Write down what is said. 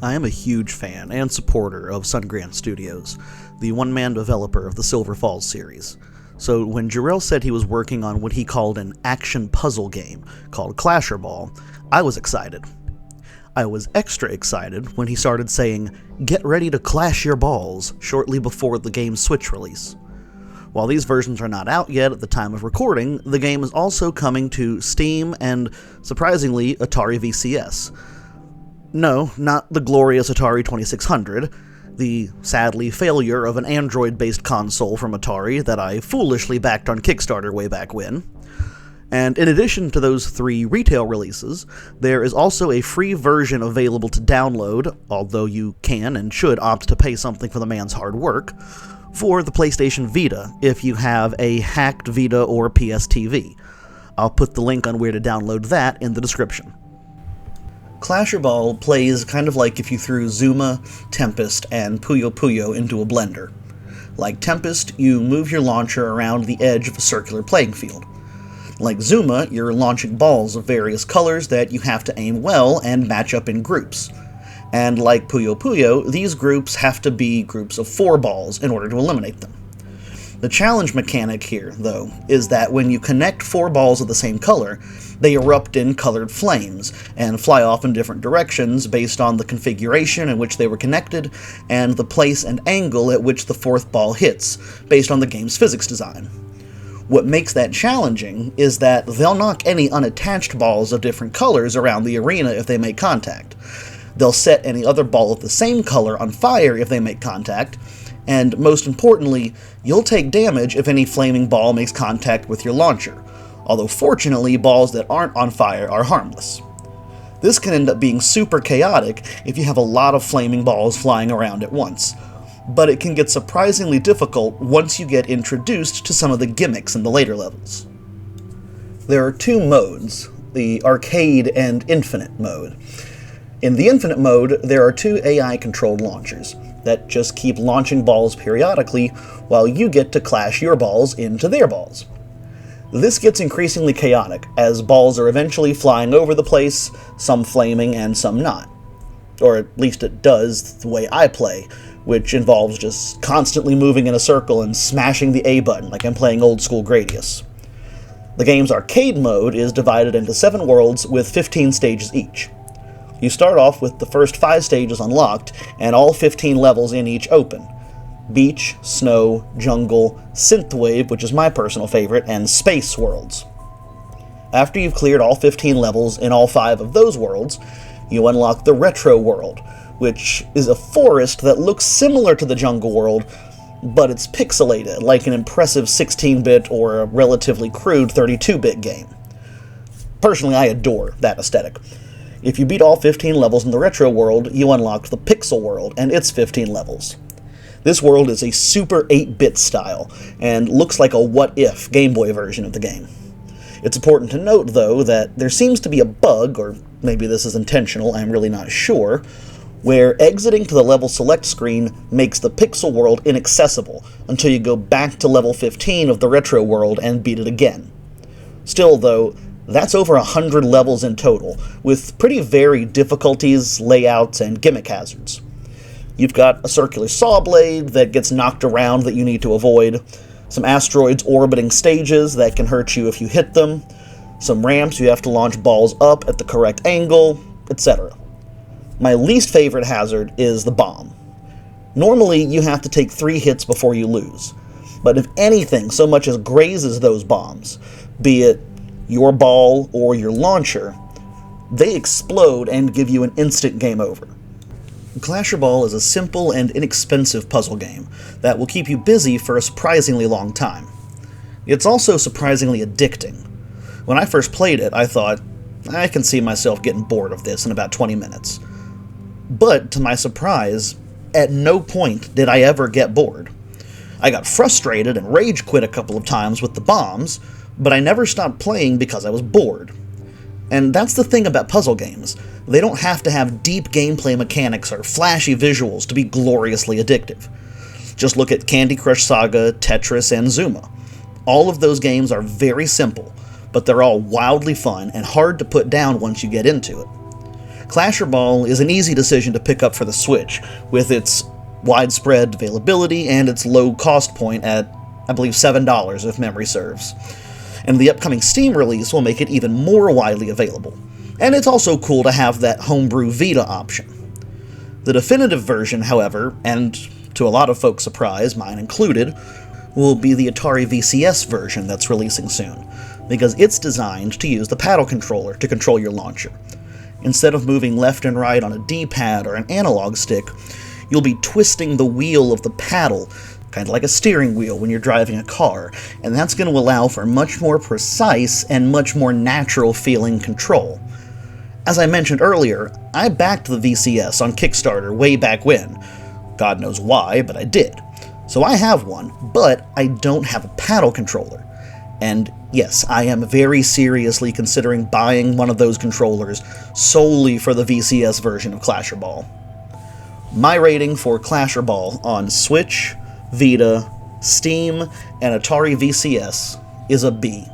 I am a huge fan and supporter of Sungrand Studios, the one-man developer of the Silver Falls series. So when Jarrell said he was working on what he called an action puzzle game called Clasherball, I was excited. I was extra excited when he started saying, "Get ready to clash your balls," shortly before the game's Switch release. While these versions are not out yet at the time of recording, the game is also coming to Steam and, surprisingly, Atari VCS. No, not the glorious Atari 2600, the sadly failure of an Android-based console from Atari that I foolishly backed on Kickstarter way back when. And in addition to those 3 retail releases, there is also a free version available to download, although you can and should opt to pay something for the man's hard work, for the PlayStation Vita if you have a hacked Vita or PS-TV. I'll put the link on where to download that in the description. Clasherball plays kind of like if you threw Zuma, Tempest, and Puyo Puyo into a blender. Like Tempest, you move your launcher around the edge of a circular playing field. Like Zuma, you're launching balls of various colors that you have to aim well and match up in groups. And like Puyo Puyo, these groups have to be groups of 4 balls in order to eliminate them. The challenge mechanic here, though, is that when you connect 4 balls of the same color, they erupt in colored flames and fly off in different directions based on the configuration in which they were connected and the place and angle at which the 4th ball hits, based on the game's physics design. What makes that challenging is that they'll knock any unattached balls of different colors around the arena if they make contact. They'll set any other ball of the same color on fire if they make contact, and most importantly, you'll take damage if any flaming ball makes contact with your launcher, although fortunately balls that aren't on fire are harmless. This can end up being super chaotic if you have a lot of flaming balls flying around at once, but it can get surprisingly difficult once you get introduced to some of the gimmicks in the later levels. There are 2 modes, the Arcade and Infinite mode. In the Infinite mode, there are 2 AI-controlled launchers that just keep launching balls periodically while you get to clash your balls into their balls. This gets increasingly chaotic, as balls are eventually flying over the place, some flaming and some not. Or at least it does the way I play, which involves just constantly moving in a circle and smashing the A button like I'm playing old-school Gradius. The game's arcade mode is divided into 7 worlds with 15 stages each. You start off with the first 5 stages unlocked, and all 15 levels in each open. Beach, Snow, Jungle, Synthwave, which is my personal favorite, and Space worlds. After you've cleared all 15 levels in all 5 of those worlds, you unlock the Retro world, which is a forest that looks similar to the Jungle world, but it's pixelated, like an impressive 16-bit or a relatively crude 32-bit game. Personally, I adore that aesthetic. If you beat all 15 levels in the Retro world, you unlock the Pixel world and its 15 levels. This world is a super 8-bit style, and looks like a what-if Game Boy version of the game. It's important to note, though, that there seems to be a bug, or maybe this is intentional, I'm really not sure, where exiting to the level select screen makes the Pixel world inaccessible until you go back to level 15 of the Retro world and beat it again. Still, though, that's over 100 levels in total, with pretty varied difficulties, layouts, and gimmick hazards. You've got a circular saw blade that gets knocked around that you need to avoid, some asteroids orbiting stages that can hurt you if you hit them, some ramps you have to launch balls up at the correct angle, etc. My least favorite hazard is the bomb. Normally, you have to take 3 hits before you lose, but if anything so much as grazes those bombs, be it your ball or your launcher, they explode and give you an instant game over. Clasherball is a simple and inexpensive puzzle game that will keep you busy for a surprisingly long time. It's also surprisingly addicting. When I first played it, I thought, I can see myself getting bored of this in about 20 minutes. But, to my surprise, at no point did I ever get bored. I got frustrated and rage quit a couple of times with the bombs, but I never stopped playing because I was bored. And that's the thing about puzzle games. They don't have to have deep gameplay mechanics or flashy visuals to be gloriously addictive. Just look at Candy Crush Saga, Tetris, and Zuma. All of those games are very simple, but they're all wildly fun and hard to put down once you get into it. Clasherball is an easy decision to pick up for the Switch, with its widespread availability and its low cost point at, I believe, $7 if memory serves. And the upcoming Steam release will make it even more widely available. And it's also cool to have that homebrew Vita option. The definitive version, however, and to a lot of folks' surprise, mine included, will be the Atari VCS version that's releasing soon, because it's designed to use the paddle controller to control your launcher. Instead of moving left and right on a D-pad or an analog stick, you'll be twisting the wheel of the paddle, kind of like a steering wheel when you're driving a car, and that's going to allow for much more precise and much more natural feeling control. As I mentioned earlier, I backed the VCS on Kickstarter way back when. God knows why, but I did. So I have one, but I don't have a paddle controller. And yes, I am very seriously considering buying one of those controllers solely for the VCS version of Clasherball. My rating for Clasherball on Switch, Vita, Steam, and Atari VCS is a B.